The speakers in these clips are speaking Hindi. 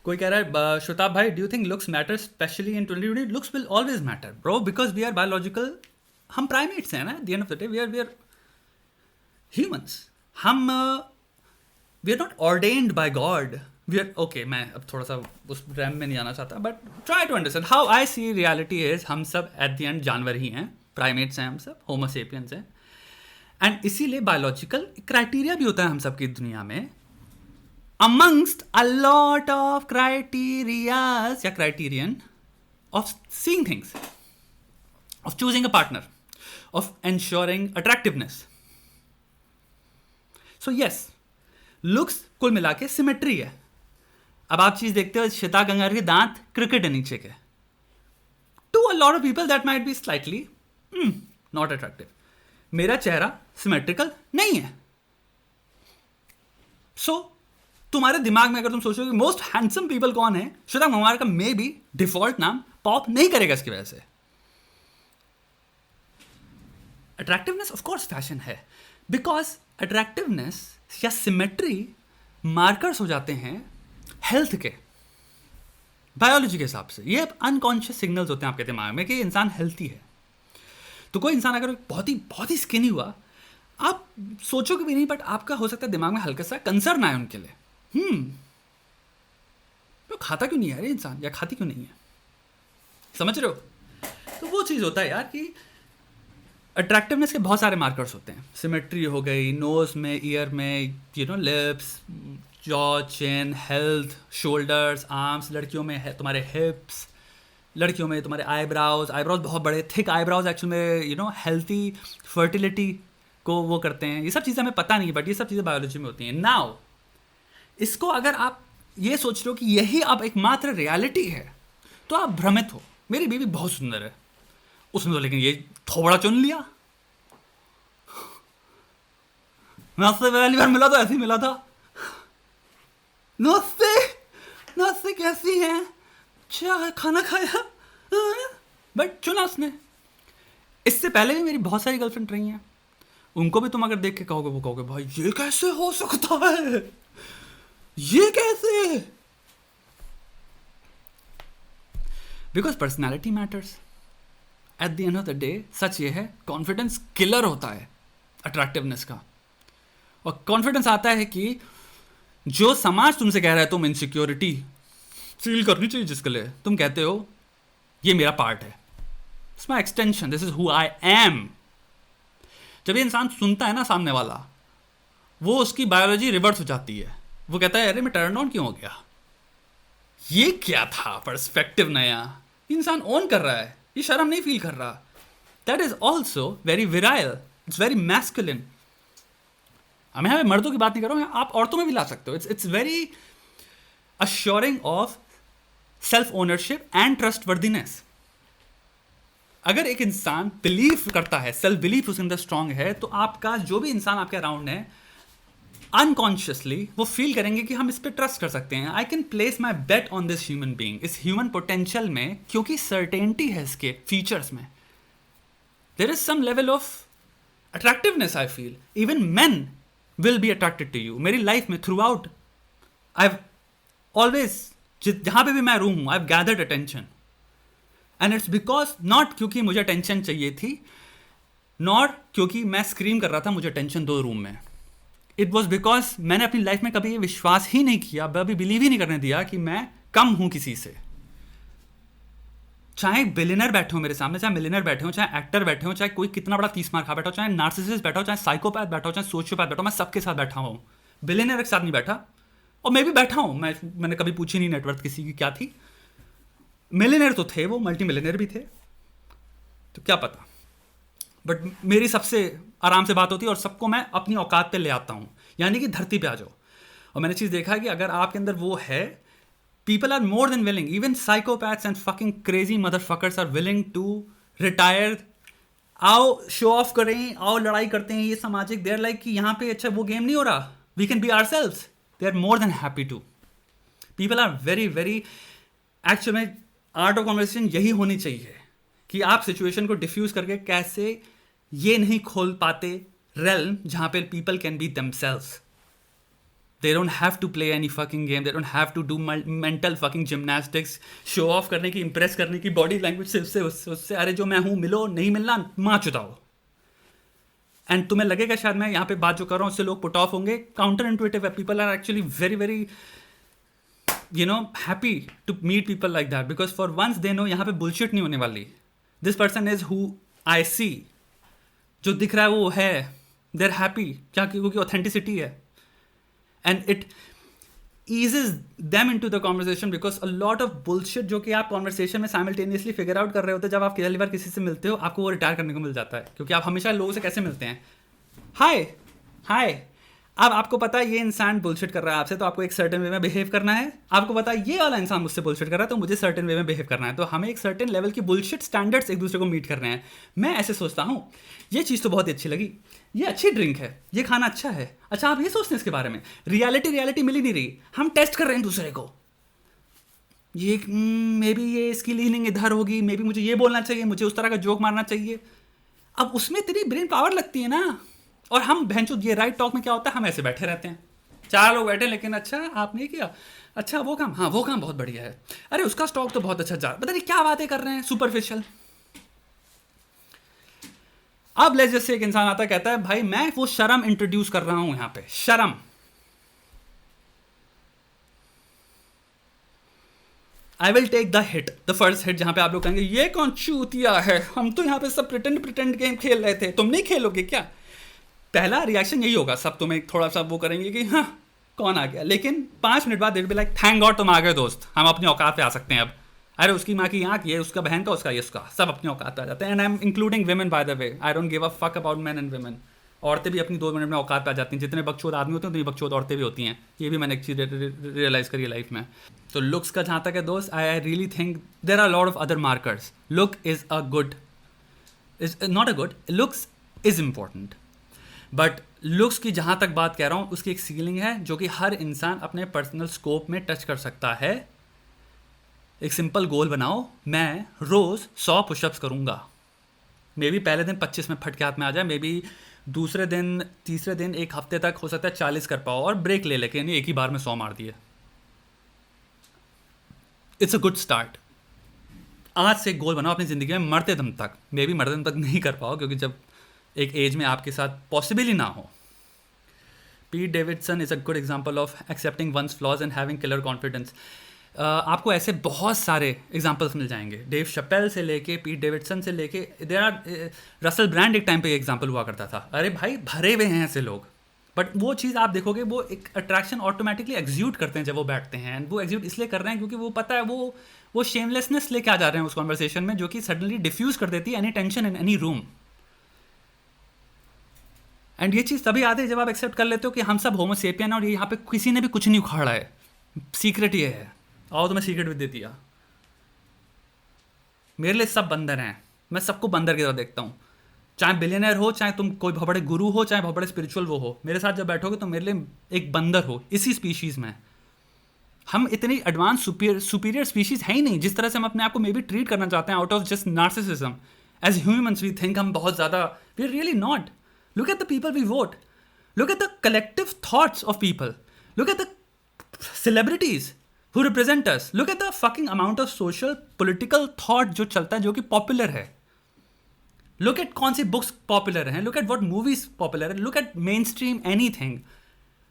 कोई कह रहा है श्रोताब भाई, do you think looks matter specially in 2020? Looks will always matter bro, because we are biological, हम प्राइमेट्स हैं ना, at the end of the day we are humans, हम we are not ordained by God, we are okay. मैं अब थोड़ा सा उस रैम में नहीं आना चाहता, but try to understand how I see reality is. हम सब एट द एंड जानवर ही हैं, प्राइमेट्स हैं, हम सब होमो सेपियंस हैं, एंड इसीलिए बायोलॉजिकल क्राइटेरिया भी होता है हम सब की दुनिया में, amongst a lot of criterias या criterion of seeing things, of choosing a partner, of ensuring attractiveness. So yes, looks कुल मिला के सिमेट्री है। अब आप चीज देखते हो, श्वेता गंगार के दांत क्रिकेट है नीचे के, to a lot of people that might be slightly not attractive. मेरा चेहरा सिमेट्रिकल नहीं है। So तुम्हारे दिमाग में अगर तुम सोचो कि मोस्ट हैंडसम पीपल कौन है, श्वेता गंगार का मे बी डिफॉल्ट नाम पॉप नहीं करेगा इसकी वजह से। अट्रैक्टिवनेस ऑफ कोर्स फैशन है, बिकॉज अट्रैक्टिवनेस या सिमेट्री मार्कर्स हो जाते हैं हेल्थ के, बायोलॉजी के हिसाब से। ये अनकॉन्शियस सिग्नल्स होते हैं आपके दिमाग में कि इंसान हेल्थी है। तो कोई इंसान अगर बहुत ही स्किनी हुआ, आप सोचोगे भी नहीं, बट आपका हो सकता है दिमाग में हल्का सा कंसर्न आए उनके लिए, तो खाता क्यों नहीं है अरे इंसान, या खाती क्यों नहीं है, समझ रहे हो? तो वो चीज़ होता है यार कि अट्रैक्टिवनेस के बहुत सारे मार्कर्स होते हैं। सिमेट्री हो गई नोज में, ईयर में, लिप्स, जॉ, चिन, हेल्थ, शोल्डर्स, आर्म्स, लड़कियों में है तुम्हारे हिप्स, लड़कियों में तुम्हारे आईब्राउज बहुत बड़े थिक आईब्राउज एक्चुअल में हेल्थी फर्टिलिटी को वो करते हैं। ये सब चीज़ें हमें पता नहीं, बट ये सब चीज़ें बायोलॉजी में होती हैं। नाउ इसको अगर आप ये सोच रहे हो कि यही अब एकमात्र रियलिटी है, तो आप भ्रमित हो। मेरी बीवी बहुत सुंदर है, उसने तो लेकिन ये थोड़ा चुन लिया। मैं उससे पहली बार मिला तो ऐसे ही मिला था, नमस्ते नमस्ते कैसी हैं, क्या खाना खाया, बट चुना उसने। इससे पहले भी मेरी बहुत सारी गर्लफ्रेंड रही हैं, उनको भी तुम अगर देख के कहोगे, वो कहोगे भाई ये कैसे हो सकता है, ये कैसे? Because personality matters at the end of the day. सच ये है, कॉन्फिडेंस किलर होता है अट्रैक्टिवनेस का। और कॉन्फिडेंस आता है कि जो समाज तुमसे कह रहा है, तुम इनसिक्योरिटी फील करनी चाहिए जिसके लिए तुम कहते हो ये मेरा पार्ट है, it's my extension, this is who I am. जब ये इंसान सुनता है ना सामने वाला, वो उसकी बायोलॉजी रिवर्स हो जाती है। वो कहता है अरे मैं टर्न ऑन क्यों हो गया, ये क्या था पर्सपेक्टिव नया, इंसान ऑन कर रहा है, ये शर्म नहीं फील कर रहा। That is also very विराइल, it's very masculine. मैं यहाँ मर्दों की बात नहीं कर रहा हूँ, आप औरतों में भी ला सकते हो। It's very assuring of self ownership and trustworthiness. अगर एक इंसान बिलीव करता है, सेल्फ बिलीफ उसके अंदर स्ट्रांग है, तो आपका जो भी इंसान आपके अराउंड है, अनकॉन्शियसली वो फील करेंगे कि हम इस पर ट्रस्ट कर सकते हैं। I can place my bet on this human being, इस ह्यूमन पोटेंशियल में, क्योंकि सर्टेनिटी है इसके फीचर्स में। There is some level of attractiveness I feel. Even men will be attracted to you. मेरी लाइफ में थ्रू आउट आई ऑलवेज, जहां पे भी मैं रूम हूं, I have gathered attention, and it's because not क्योंकि मुझे अटेंशन चाहिए थी, नॉट क्योंकि मैं स्क्रीम कर रहा था मुझे अटेंशन दो रूम में। इट वॉज बिकॉज मैंने अपनी लाइफ में कभी ये विश्वास ही नहीं किया, कभी बिलीव ही नहीं करने दिया कि मैं कम हूं किसी से। चाहे बिलियनर बैठे हो मेरे सामने, चाहे मिलियनर बैठे हो, चाहे एक्टर बैठे हो, चाहे कोई कितना बड़ा 30 मार खा बैठा हो, चाहे नार्सिसिस्ट बैठा हो, चाहे साइकोपैथ बैठा हो, चाहे सोशियोपैथ बैठा हो, मैं सबके साथ बैठा हूँ। बिलियनर के साथ नहीं बैठा, और मैं भी बैठा हूँ। मैंने कभी पूछी नहीं नेटवर्थ किसी की क्या थी। मिलियनर तो थे वो, मल्टी मिलियनर भी थे, तो क्या पता। बट मेरी सबसे आराम से बात होती है, और सबको मैं अपनी औकात पे ले आता हूँ, यानी कि धरती पे आ जाओ। और मैंने चीज़ देखा है कि अगर आपके अंदर वो है, people are more than willing, even psychopaths and fucking crazy motherfuckers are willing to retire। आओ शो ऑफ करें, आओ लड़ाई करते हैं, ये सामाजिक। देर लाइक कि यहाँ पे अच्छा वो गेम नहीं हो रहा, we can be ourselves, they are more than happy to. People are very very, actual में आर्ट ऑफ कॉन्वर्सेशन यही होनी चाहिए कि आप सिचुएशन को डिफ्यूज करके कैसे ये नहीं खोल पाते रेल्म जहाँ पे people can be themselves. They don't have to play any fucking game. They don't have to do mental fucking gymnastics, show off करने की, इम्प्रेस करने की, बॉडी लैंग्वेज से उससे अरे जो मैं हूँ मिलो, नहीं मिलना माँ चुताओ. एंड तुम्हें लगेगा शायद मैं यहाँ पे बात जो कर रहा हूँ उससे लोग पुट ऑफ होंगे. काउंटर इंटुइटिव है. People are actually very very happy to meet people like that, because for once they know यहाँ पे बुलशिट नहीं होने वाली. This person is who I see. जो दिख रहा है वो है. They are happy. क्या? क्योंकि ऑथेंटिसिटी है. And it eases them into the conversation, because a lot of bullshit जो कि आप conversation में simultaneously figure out कर रहे होते हैं, जब आप पहली बार किसी से मिलते हो आपको वो रिटायर करने को मिल जाता है. क्योंकि आप हमेशा लोगों से कैसे मिलते हैं? हाय. अब आपको पता है ये इंसान बुलशिट कर रहा है आपसे, तो आपको एक सर्टेन वे में बिहेव करना है. आपको पता है ये वाला इंसान मुझसे बुलशिट कर रहा है, तो मुझे सर्टेन वे में बिहेव करना है. तो हमें एक सर्टेन लेवल की बुलशिट स्टैंडर्ड्स एक दूसरे को मीट कर रहे हैं. मैं ऐसे सोचता हूँ ये चीज़ तो बहुत ही अच्छी लगी, ये अच्छी ड्रिंक है, ये खाना अच्छा है. अच्छा, आप ये सोचते हैं इसके बारे में. रियलिटी मिल ही नहीं रही. हम टेस्ट कर रहे हैं दूसरे को. ये मे बी ये इसकी लीनिंग इधर होगी, मे बी मुझे ये बोलना चाहिए, मुझे उस तरह का जोक मारना चाहिए. अब उसमें तेरी ब्रेन पावर लगती है ना. और हम भैंचो ये राइट टॉक में क्या होता है, हम ऐसे बैठे रहते हैं. 4 लोग बैठे, लेकिन अच्छा आपने किया, अच्छा वो काम, हाँ वो काम बहुत बढ़िया है, अरे उसका स्टॉक तो बहुत अच्छा जा, पता नहीं क्या बातें कर रहे हैं सुपरफिशियल. अब लेट्स जस्ट से एक इंसान आता है, कहता है भाई मैं वो शर्म इंट्रोड्यूस कर रहा हूं यहां पे. शर्म. I will take the hit, the first hit, जहां पे आप लोग कहेंगे ये कौन चूतिया है, हम तो यहां पे सब प्रिटेंड गेम खेल रहे थे, तुम नहीं खेलोगे क्या? पहला रिएक्शन यही होगा. सब तुम्हें थोड़ा सा वो करेंगे कि हाँ कौन आ गया. लेकिन 5 मिनट बाद they will be like thank God तुम आ गए दोस्त, हम अपनी औकात पे आ सकते हैं अब. अरे उसकी माँ की आँख, ये उसका बहन का, उसका ये उसका, सब अपनी औकात पे आ जाते हैं. And I am including women by the way. I don't give a fuck about man and women. औरतें भी अपनी 2 मिनट में औकात पे आ जाती हैं. जितने बकचोद आदमी होते हैं उतनी बकचोद औरतें भी होती हैं. ये भी मैंने एक चीज़ रियलाइज़ करी लाइफ में. तो लुक्स का जहाँ तक है दोस्त, I really think there are lot of other markers. Look is a good, is not a good, looks is important. But looks की जहाँ तक बात कह रहा हूँ उसकी एक सीलिंग है जो कि हर इंसान अपने पर्सनल स्कोप में टच कर सकता है. एक सिंपल गोल बनाओ, मैं रोज़ 100 पुशअप्स करूँगा. मे बी पहले दिन 25 में फट के हाथ में आ जाए, मे बी दूसरे दिन तीसरे दिन एक हफ्ते तक हो सकता है 40 कर पाओ और ब्रेक ले लेके नहीं एक ही बार में 100 मार दिए. It's a good start. आज से एक गोल बनाओ अपनी ज़िंदगी में मरते दम तक. मे बी मरते दम तक नहीं कर पाओ क्योंकि जब एक एज में आपके साथ पॉसिबल ही ना हो. Pete Davidson is a good example of accepting one's flaws and having killer confidence. आपको ऐसे बहुत सारे एग्जाम्पल्स मिल जाएंगे. डेव शपेल से लेके पीट डेविडसन से लेके देर आर रसल ब्रांड एक टाइम पे एग्जाम्पल हुआ करता था. अरे भाई भरे हुए हैं ऐसे लोग. बट वो चीज़ आप देखोगे वो एक अट्रैक्शन ऑटोमेटिकली एग्ज्यूट करते हैं जब वो बैठते हैं. एंड वो एग्ज्यूट इसलिए कर रहे हैं क्योंकि वो पता है वो शेमलेसनेस लेके आ जा रहे हैं उस कॉन्वर्सेशन में, जो कि सडनली डिफ्यूज़ कर देती है any tension in any room. And ये चीज़ तभी आती है जब आप एक्सेप्ट कर लेते हो कि हम सब होमोसेपियन हैं और यहाँ पे किसी ने भी कुछ नहीं उखाड़ा है. सीक्रेट ये है. आओ तो मैं सीक्रेट भी दे दिया. मेरे लिए सब बंदर हैं. मैं सबको बंदर की तरह देखता हूँ. चाहे बिलियनर हो, चाहे तुम कोई बहुत बड़े गुरु हो, चाहे बहुत बड़े स्पिरिचुअल वो हो, मेरे साथ जब बैठोगे तो मेरे लिए एक बंदर हो इसी स्पीशीज़ में. हम इतनी एडवांस सुपीरियर स्पीशीज़ है ही नहीं जिस तरह से हम अपने आप को मे बी ट्रीट करना चाहते हैं out of just narcissism. As humans we think हम बहुत ज़्यादा, we are really not. Look at the people we vote. Look at the collective thoughts of people. Look at the celebrities who represent us. Look at the fucking amount of social, political thought जो चलता है जो कि popular है. Look at कौन सी books popular हैं. Look at what movies popular हैं. Look at mainstream anything.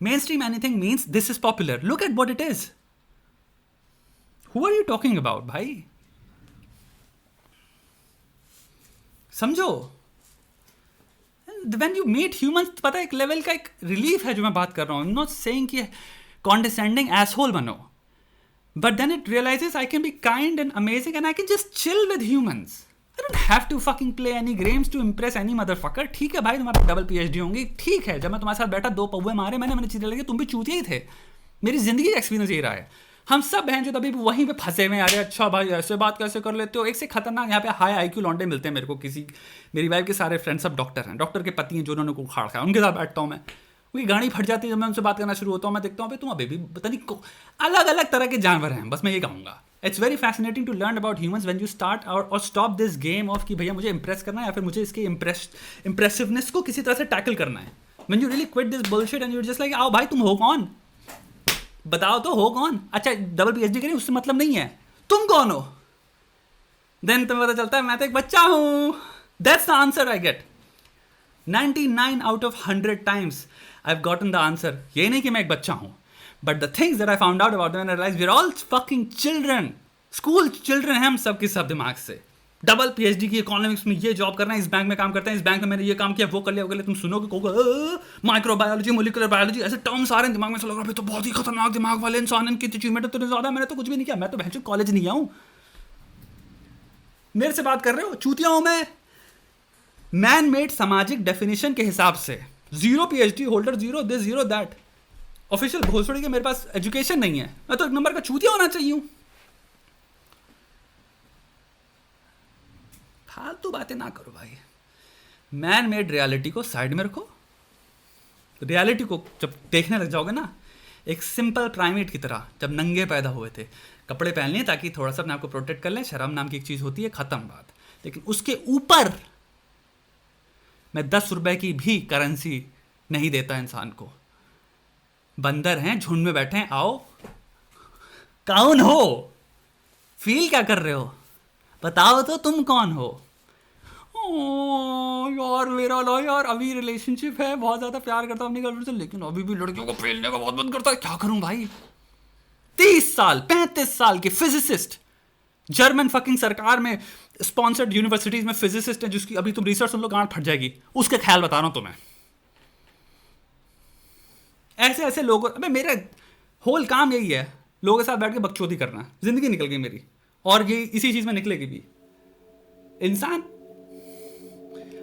Mainstream anything means this is popular. Look at what it is. Who are you talking about, भाई? समझो. When you meet humans, पता है एक लेवल का एक रिलीफ है जो मैं बात कर रहा हूँ. I'm not saying कि condescending asshole बनो, but then it realizes I can be kind and amazing and I can just chill with humans. I don't have to fucking play any games to impress any motherfucker. ठीक है भाई, तुम्हारे डबल PhD होंगी, ठीक है. जब मैं तुम्हारे साथ बैठा 2 पौवे मारे मैंने चीज़ें लगी, तुम भी चूतिया ही थे. मेरी ज़िंदगी का एक्सपीरियंस यही रहा है. हम सब बहन जो तभी वहीं पे फंसे हुए. अरे अच्छा भाई ऐसे बात कैसे कर लेते हो. एक से खतरनाक यहाँ पे हाई IQ लौंडे मिलते हैं मेरे को. मेरी वाइफ के सारे फ्रेंड्स सब डॉक्टर हैं, डॉक्टर के पति हैं जो उन्होंने को उखाड़ खाया. उनके साथ बैठता हूँ मैं, उनकी गाड़ी फट जाती है जब मैं उनसे बात करना शुरू होता हूँ. मैं देखता हूँ भाई तुम अभी भी पता नहीं अलग अलग तरह के जानवर हैं. बस मैं ये कहूँगा, it's very fascinating to learn about humans when you start और स्टॉप दिस गेम ऑफ कि भैया मुझे इंप्रेस करना है या फिर मुझे इसके इम्प्रेसिवनेस को किसी तरह से टैकल करना है. When you really quit this bullshit and you just like आओ भाई तुम हो कौन, बताओ तो हो कौन? अच्छा डबल पीएचडी करी उससे मतलब नहीं है, तुम कौन हो? देन तुम्हें पता चलता है मैं तो एक बच्चा हूं. That's the answer I get. 99 out of 100 times I've gotten the answer. ये नहीं कि मैं एक बच्चा हूं, but the things that I found out about them and I realized we're all fucking children. School children हैं हम सब के सब दिमाग से. डबल पीएचडी की इकोनॉमिक्स में ये जॉब करना है, इस बैंक में काम करते हैं, इस बैंक में मैंने ये काम किया, वो कर लिया, वो कर लिया. तुम सुनोगे को माइक्रोबायोलॉजी, मोलिकुलर बायोलॉजी, ऐसे टर्म्स आ रहे हैं दिमाग में, से लग रहा है तो बहुत ही खतरनाक दिमाग वाले इंसान, इनकी अचीवमेंट तो ज्यादा. मैंने तो कुछ भी नहीं किया, मैं तो बहन कॉलेज नहीं गया हूं. मेरे से बात कर रहे हो? चूतिया हूं मैं. मैन मेड सामाजिक डेफिनेशन के हिसाब से zero PhD holder, zero this zero that. Official घोषणा के मेरे पास एजुकेशन नहीं है, मैं तो एक नंबर का चूतिया होना चाहिए हूं. फालतू बातें ना करो भाई. मैन मेड रियलिटी को साइड में रखो. रियलिटी को जब देखने लग जाओगे ना, एक सिंपल प्राइमेट की तरह, जब नंगे पैदा हुए थे, कपड़े पहन लिए ताकि थोड़ा सा अपने आप को प्रोटेक्ट कर लें, शर्म नाम की एक चीज़ होती है, ख़त्म बात. लेकिन उसके ऊपर मैं 10 रुपए की भी करेंसी नहीं देता इंसान को. बंदर हैं, झुंड में बैठे हैं, आओ. कौन हो? फील क्या कर रहे हो? बताओ तो तुम कौन हो? यार मेरा ना यार अभी रिलेशनशिप है, बहुत ज़्यादा प्यार करता हूँ अपनी गर्लफ्रेंड से, लेकिन अभी भी लड़कियों को फेलने का बहुत मन करता है. क्या करूँ भाई? 30 साल 35 साल के फिजिसिस्ट, जर्मन फकिंग सरकार में स्पॉन्सर्ड यूनिवर्सिटीज में फिजिसिस्ट है, जिसकी अभी तुम रिसर्च सुन लो गांठ फट जाएगी. उसके ख्याल बता रहा हूं तुम्हें. ऐसे ऐसे लोगों, अबे मेरा होल काम यही है, लोगों के साथ बैठ के बकचोदी करना. जिंदगी निकल गई मेरी, और ये इसी चीज में निकलेगी भी. इंसान,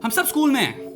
हम सब स्कूल में हैं.